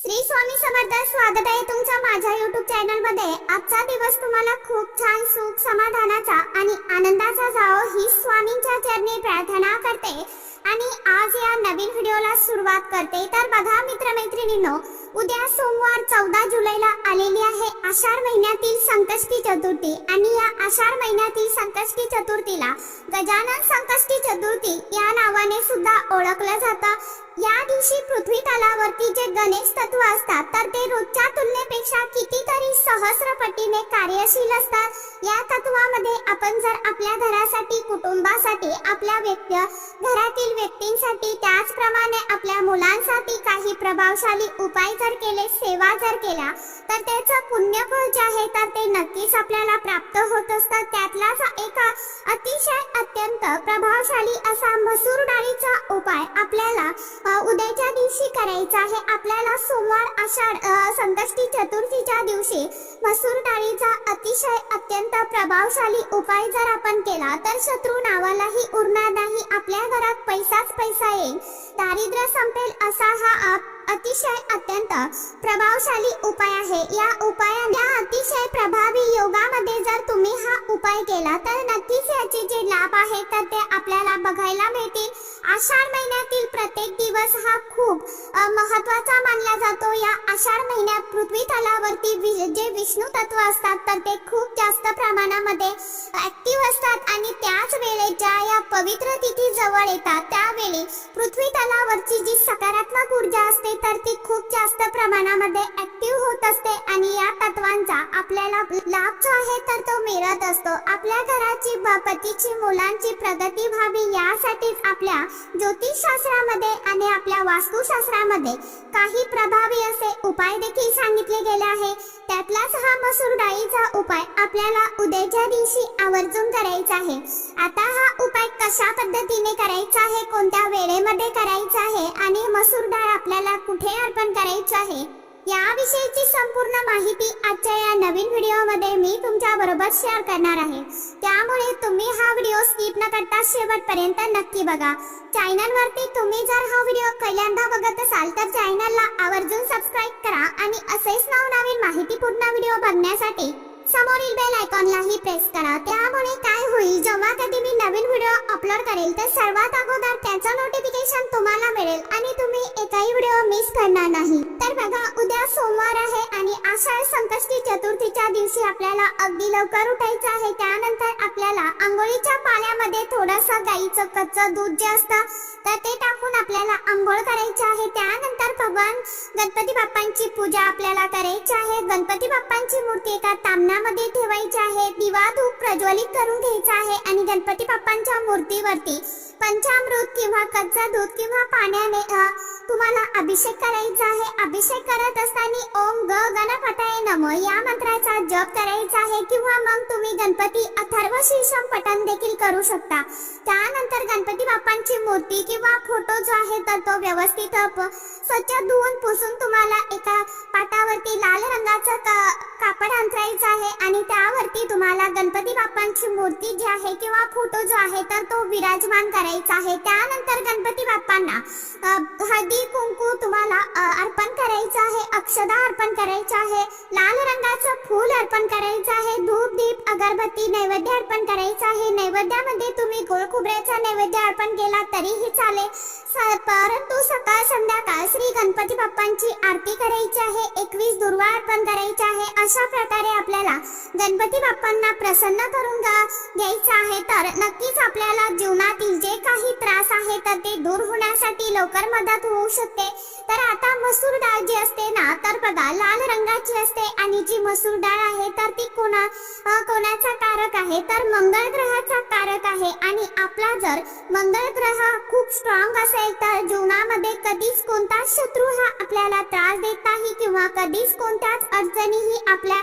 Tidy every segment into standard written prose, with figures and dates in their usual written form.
श्री स्वामी समर्थ. स्वागत आहे तुमचं माझ्या YouTube चॅनल मध्ये. आजचा दिवस तुम्हाला खूप छान सुख समाधानाचा आणि आनंदाचा जावो ही स्वामींच्या चरणी प्रार्थना करते आणि आज या नवीन व्हिडिओला सुरुवात करते. तर बघा मित्रमैत्रिणींनो, उद्या सोमवार 14 जुलैला आलेली आहे आषाढ महिन्यातील संकष्टी चतुर्थी आणि या आषाढ महिन्यातील संकष्टी चतुर्थीला गजानन संकष्टी चतुर्थी या नावाने सुद्धा ओळखलं जातं. या दिवशी पृथ्वी तलावरती जे गणेश तत्व असतात तर ते रोजच्या तुलनेपेक्षा कितीतरी सहस्रपटीने कार्यशील असतात. या तत्वामध्ये आपण जर आपल्या घरासाठी, कुटुंबासाठी, आपल्या घरातील व्यक्तींसाठी, त्याचप्रमाणे आपल्या मुलांसाठी काही प्रभावशाली उपाय जर केले, सेवा जर केल्या तर त्याचं पुण्यफळ जे आहे तर ते नक्कीच आपल्याला प्राप्त होत असतात. त्यातलाच एक अतिशय अत्यंत प्रभावशाली असा मसूर डाळीचा उपाय आपल्याला उद्याच्या दिवशी करायचा आहे. आपल्याला सोमवार आषाढ संकष्टी चतुर्थीच्या दिवशी मसूर डाळीचा अतिशय अत्यंत प्रभावशाली उपाय जर आपण केला तर शत्रू नावालाही उरणार नाही. आपल्या घरात पैसाच पैसा येईल, दारिद्र्य संपेल असा हा अतिशय अत्यंत प्रभावशाली उपाय आहे. या उपायाने अतिशय प्रभावी योगामध्ये जर तुम्ही हा उपाय केला तर नक्कीच याचे जे लाभ आहेत तर ते आपल्याला बघायला मिळतील. आषाढ महिन्यातील प्रत्येक दिवस हा खूप महत्त्वाचा मानला जातो. या आषाढ महिन्यात पृथ्वी तलावरती जे विष्णू तत्व असतात तर ते खूप जास्त प्रमाणामध्ये ऍक्टिव्ह असतात आणि त्याच वेळेत ज्या या पवित्र तिथी जवळ येतात त्यावेळी पृथ्वी तलावरची जी सकारात्मक ऊर्जा असते तर ती खूप जास्त प्रमाणामध्ये ऍक्टिव्ह होत असते आणि या तत्वांचा आपल्याला लाभ जो आहे तर तो मिळत असतो. आपल्या घराची, पतीची, मुलांची प्रगती व्हावी यासाठीच आपल्या ज्योतिषशास्त्रामध्ये आणि आपल्या वास्तुशास्त्रामध्ये काही प्रभावी असे उपाय देखील सांगितले गेले आहे. त्यातलाच हा मसूर डाळीचा उपाय आपल्याला उद्याच्या दिवशी आवर्जून करायचा आहे. आता हा उपाय कशा पद्धतीने करायचा आहे, कोणत्या वेळेमध्ये करायचा आहे आणि मसूर डाळ आपल्याला कुठे अर्पण करायचं आहे याविषयीची संपूर्ण माहिती आजच्या या नवीन व्हिडिओमध्ये मी तुमच्या बरोबर शेअर करणार आहे. त्यामुळे तुम्ही हा व्हिडिओ स्किप न करता शेवटपर्यंत नक्की बघा. चॅनलवरती तुम्ही जर हा व्हिडिओ पहिल्यांदा बघत असाल तर चॅनलला आवर्जून सबस्क्राइब करा आणि असेच नवनवीन माहितीपूर्ण व्हिडिओ बघण्यासाठी समोरील बेल आयकॉनलाही प्रेस करा. त्यामुळे काय होईल, जेव्हा कधी मी नवीन व्हिडिओ अपलोड करेल तर सर्वात अगोदर त्याचं नोटिफिकेशन तुम्हाला मिळेल आणि तुम्ही एकही व्हिडिओ मिस करणार नाही. तर बघा, उद्या सोमवार आहे आणि आषाढ संकष्टी चतुर्थीच्या दिवशी आपल्याला अगदी लवकर उठायचं आहे. त्यानंतर आपल्याला आंघोळीच्या पाण्यामध्ये थोडंसं गाईचं कच्चं दूध जे असतं तर ते टाकून आपल्याला आंघोळ करायची आहे. त्यानंतर भगवान गणपती बाप्पांची पूजा आपल्याला करायची आहे. गणपती बाप्पांची मूर्ती एका तामणामध्ये ठेवायची आहे. दिवा धूप प्रज्वलित करून घ्यायचा आहे आणि गणपती बाप्पांच्या मूर्तीवरती पंचामृत किंवा कच्चा दूध किंवा पाण्याने तुम्हाला अभिषेक करायचा आहे. अभिषेक करत असताना ओम ग गणपतये नमः या मंत्राचा जप करायचा आहे किंवा मग तुम्ही गणपती अथर्व शीर्षम पठण देखील करू शकता. त्यानंतर गणपती बाप्पांची मूर्ती किंवा फोटो जो आहे तर तो व्यवस्थित स्वच्छ धुवून पुसून तुम्हाला एका पाटावरती लाल रंगाचं कापड अंथरायचं आहे आणि त्यावरती तुम्हाला गणपती बाप्पांची मूर्ती जी आहे किंवा फोटो जो आहे तर तो विराजमान करायचा आहे. त्यानंतर गणपती बाप्पांना हळदी कुंकू तुम्हाला अर्पण करायचं आहे, अक्षदा अर्पण करायचं आहे, लाल रंगाचं फूल अर्पण करायचं आहे, धूप दीप अगरबत्ती नैवेद्य अर्पण करायचं आहे. नैवेद्यामध्ये तुम्ही गोड खोबऱ्याचा नैवेद्य अर्पण केला तरीही चालेल, परंतु सकाळ संध्याकाळ श्री गणपती बाप्पांची आरती करायची आहे, 21 दुर्वा अर्पण करायचे आहे. अशा प्रकारे आपल्याला गणपती बाप्पांना प्रसन्न करून घ्यायचं आहे. तर नक्कीच आपल्याला जीवनातील जे काही त्रास आहे तर ते दूर होण्यासाठी लवकर मदत होऊ शकते. तर आता मसूर डाळ जी असते ना तर बघा, लाल रंगाची असते आणि जी मसूर डाळ आहे तर ती कोणाचा कारक आहे तर मंगळ ग्रहाचा कारक आहे. आणि आपला जर मंगळ ग्रह खूप स्ट्रॉंग असेल तर जीवनामध्ये कधीच कोणताच शत्रू हा आपल्याला त्रास देत नाही किंवा कधीच कोणत्याच अडचणीही आपल्या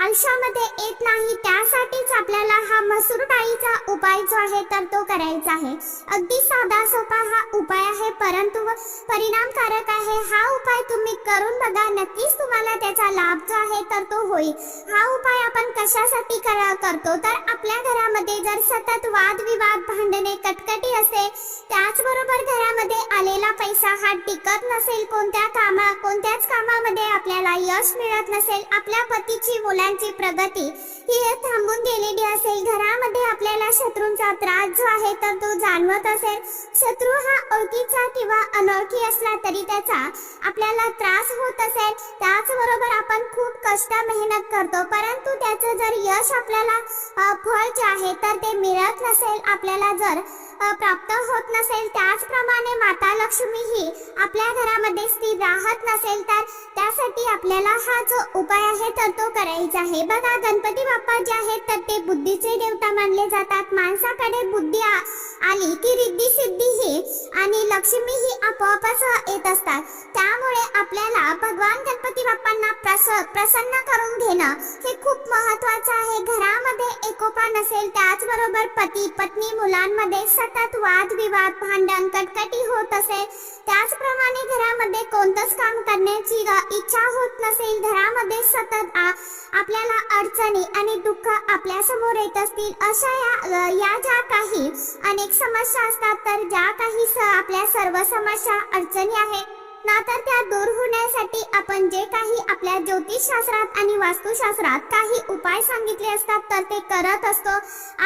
आयुष्यामध्ये येत नाही, त्यासाठीच आपल्याला हा मसूर डाळीचा उपाय जो आहे तर तो करायचा आहे. अगदी साधा सोपा हा उपाय आहे, परंतु परिणामकारक आहे. हा उपाय तुम्ही करून बघा, नक्कीच तुम्हाला त्याचा लाभ जो आहे तर तो होईल. हा उपाय आपण कशासाठी करतो तर आपल्या घरामध्ये जर सतत वादविवाद, भांडणे, कटकटी असेल, त्याचबरोबर घरामध्ये आलेला पैसा हा टिकत नसेल, कोणत्याच कामामध्ये आपल्याला यश मिळत नसेल, आपल्या पतीची, मुलांची प्रगती ही थांबून गेलेली असेल, घरामध्ये आपल्याला शत्रूंचा त्रास जो आहे तर तो जाणवत असेल, शत्रू हा ओळखीचा किंवा अनोळखी असला तरी त्याचा आपल्याला त्रास होत असेल, त्याचबरोबर आपण खूप कष्ट मेहनत करतो, परंतु त्याचं जर यश आपल्याला फळ जे आहे तर ते मिळत नसेल, आपल्याला जर प्राप्त होत नसेल, त्याचप्रमाणे माता लक्ष्मी ही आपल्या घरामध्ये स्थिर राहत नसेल, तर त्यासाठी आपल्याला हा जो उपाय आहे तर तो करायचा आहे. बघा, गणपती बाप्पा जे आहेत तर ते बुद्धीचे देवता मानले जातात. माणसाकडे बुद्धी आली की रिद्धी सिद्धी ही आणि लक्ष्मी ही आपोआपच येत असतात. त्यामुळे आपल्याला भगवान गणपती बाप्पांना प्रसन्न करून घेणं हे खूप महत्वाचं आहे. घरामध्ये एकोपा नसेल, त्याचबरोबर पती पत्नी मुलांमध्ये सतत वादविवाद, भांडण, कटकटी होत असेल, त्याचप्रमाणे घरामध्ये कोणतंच काम करण्याची इच्छा होत नसेल, घरामध्ये सतत आपल्याला अडचणी आणि दुःख आपल्या समोर येत असतील, अशा या ज्या काही अनेक समस्या असतात, तर ज्या काही आपल्या सर्व समस्या अडचणी आहेत ना, तर त्या दूर होण्यासाठी आपण जे काही आपल्या ज्योतिषशास्त्रात आणि वास्तुशास्त्रात काही उपाय सांगितले असतात तर ते करत असतो.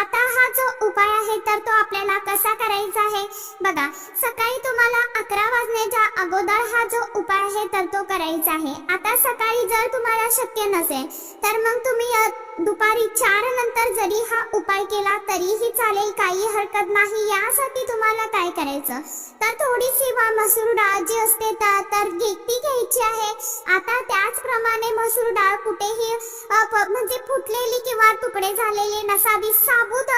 आता हा जो उपाय आहे तर तो आपल्याला कसा करायचा आहे बघा, सकाळी तुम्हाला 11 वाजण्याच्या अगोदर हा जो उपाय आहे तर तो करायचा आहे. आता सकाळी जर तुम्हाला शक्य नसेल तर मग तुम्ही दुपारी 4 नंतर जरी हा उपाय केला तरीही चालेल, काही हरकत नाही. यासाठी तुम्हाला काय करायचं तर थोडीशी मसूर डाळ जी असते तर ती घ्यायची आहे. आता त्याचप्रमाणे मसूर डाळ कुठेही म्हणजे फुटलेली किंवा तुकडे झालेले नसावी, साबूत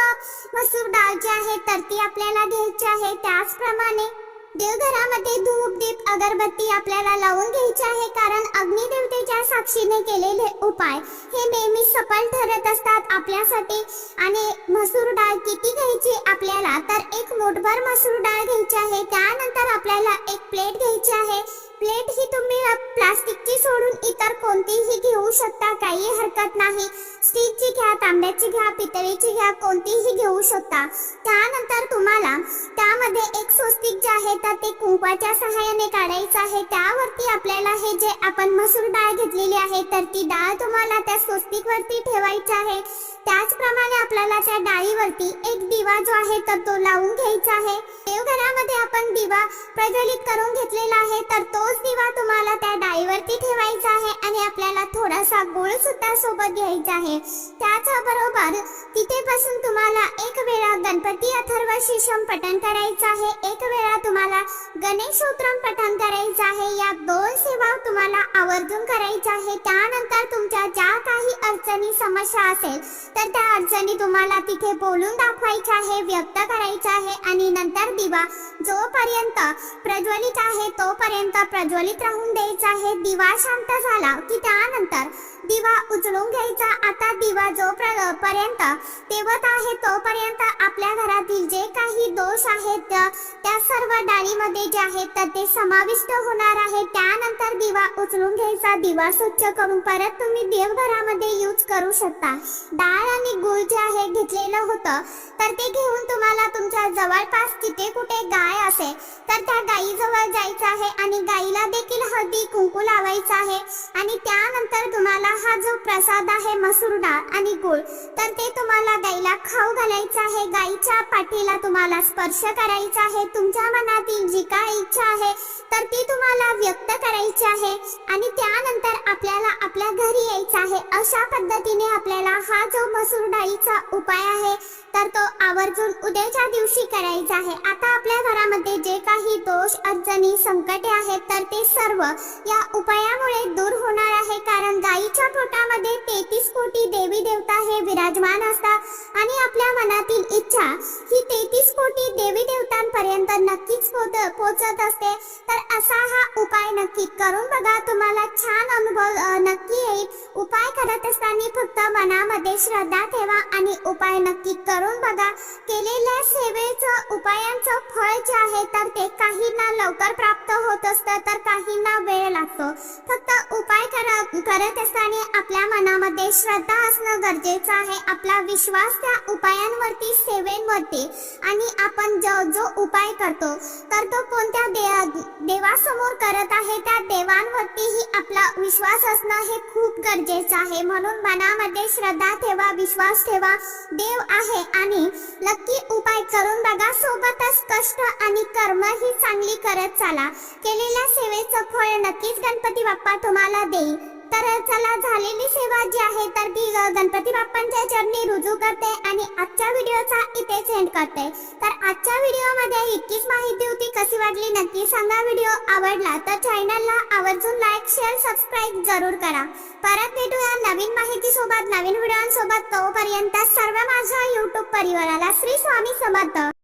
मसूर डाळ जी आहे तर ती आपल्याला घ्यायची आहे. त्याचप्रमाणे देवघरामध्ये धूप दीप अगरबत्ती आपल्याला लावून घ्यायची आहे, कारण अग्निदेवतेच्या साक्षीने केलेले उपाय हे नेहमी सफल ठरत असतात आपल्यासाठी. आणि मसूर डाळ किती घ्यायची आपल्याला तर 1 मूठभर मसूर डाळ घ्यायची आहे. त्यानंतर आपल्याला 1 प्लेट घ्यायची आहे. प्लेट ही तुम्ही प्लास्टिकची सोडून इतर कोणतीही घेऊ शकता, काही हरकत नाही. स्टीलची घ्या, तांब्याची घ्या, पितळेची घ्या, कोणतीही घेऊ शकता. त्यानंतर तुम्हाला त्यामध्ये 1 स्वस्तिक जे आहे तर ते कुंकवाच्या सहाय्याने काढायचं आहे. त्यावरती आपल्याला हे जे आपण मसूर डाळ घेतलेली आहे तर ती डाळ तुम्हाला त्या स्वस्तिक वरती ठेवायची आहे. त्याचप्रमाणे आपल्याला त्या डाळीवरती 1 दिवा जो आहे तर तो लावून घ्यायचा आहे. देवघरामध्ये आपण दिवा प्रज्वलित करून घेतलेला आहे तर तोच दिवा तुम्हाला त्या डाळीवरती ठेवायचा आहे आणि आपल्याला थोडासा गुळ सुद्धा सोबत घ्यायचा आहे. त्याचबरोबर तिथे बसून तुम्हाला 1 वेळा गणपती अथर्व शीर्षम पठण करायचं आहे, 1 वेळा तुम्हाला गणेश स्तोत्रम पठण करायचं आहे. या 2 सेवा तुम्हाला आवर्जून करायच्या आहे. त्यानंतर तुमच्या ज्या काही अडचणी समस्या असेल तर त्या अडचणी तुम्हाला तिथे बोलून दाखवायच्या आहे, व्यक्त करायच्या आहे आणि नंतर दिवा जोपर्यंत प्रज्वलित आहे तोपर्यंत प्रज्वलित राहून द्यायचा आहे. दिवा शांत झाला की त्यानंतर दिवा उचलून घ्यायचा. आता दिवा जोपर्यंत तेवत आहे तोपर्यंत आपल्या घरातील जे काही दोष आहेत त्या सर्व डाळीमध्ये जे आहेत तर ते समाविष्ट होणार आहे. त्यानंतर दिवा उचलून घ्यायचा, दिवा स्वच्छ करून परत तुम्ही देवघरामध्ये यूज करू शकता. डाळ आणि गूळ जे आहे घेतलेलं होतं तर ते घेऊन तुम्हाला तुमच्या जवळपास तिथे कुठे गाय असेल तर त्या गायीजवळ जायचं आहे आणि गायीला देखील हळदी कुंकू लावायचं आहे. आणि त्यानंतर तुम्हाला हा जो प्रसाद आहे मसूर डाळ आणि गूळ तर ते तुम्हाला गायीला खाऊ घालायचं आहे. गायीच्या पाठीला तुम्हाला स्पर्श करायचा आहे. तुमच्या मनातील जी काय इच्छा आहे तर ती तुम्हाला व्यक्त करायची आहे आणि त्यानंतर आपल्याला आपल्या घरी यायचं आहे. अशा पद्धतीने आपल्याला हा जो मसूर डाळीचा उपाय आहे तर तो आवर्जून उद्याच्या दिवशी करायचा आहे. आता आपल्या घरामध्ये जे काही दोष अडचणी संकटे आहेत तर ते सर्व या उपायामुळे दूर होणार आहे. कारण गायीच्या पोटामध्ये 33 कोटी देवी देवता हे विराजमान असतात आणि आपल्या मनातील इच्छा ही 33 कोटी देवी देवतांपर्यंत नक्कीच पोहोचत असते. तर असा हा उपाय नक्की करून बघा, तुम्हाला छान अनुभव नक्की येईल. उपाय करत असताना फक्त मनामध्ये श्रद्धा ठेवा आणि उपाय नक्की करून बघा. केलेल्या सेवेचं उपायांचं फळ जे आहे तर ते काहींना लवकर प्राप्त होत असतं तर काहींना वेळ लागतो. फक्त उपाय करत असताना आपल्या मनामध्ये श्रद्धा असणं गरजेचं आहे. आपला विश्वास त्या उपायांवरती सेवेंवरती आणि आपण जो उपाय करतो तर तो कोणत्या देवासमोर करत आहे त्या देवांवरतीही आपला विश्वास असणं हे खूप गरजेचं आहे. म्हणून मनामध्ये श्रद्धा ठेवा, विश्वास ठेवा. देव आहे आणि नक्की उपाय करून बघा. सोबतच कष्ट आणि कर्म ही चांगली करत चला. केलेल्या सेवेचं फळ नक्कीच गणपती बाप्पा तुम्हाला देईल. तर चला, झालेली सेवा जी आहे तर ती गणपती बाप्पांच्या चरणी रुजू करते आणि आजच्या व्हिडिओचा इथेच एंड करते. तर आजच्या व्हिडिओमध्ये इतकीच माहिती होती. कशी वाटली नक्की सांगा. व्हिडिओ आवडला तर चॅनलला आवर्जून लाईक, शेअर, सबस्क्राईब जरूर करा. परत भेटूया नवीन माहिती सोबत, नवीन व्हिडिओसोबत. तोपर्यंत सर्व माझ्या YouTube परिवाराला श्री स्वामी समर्थ.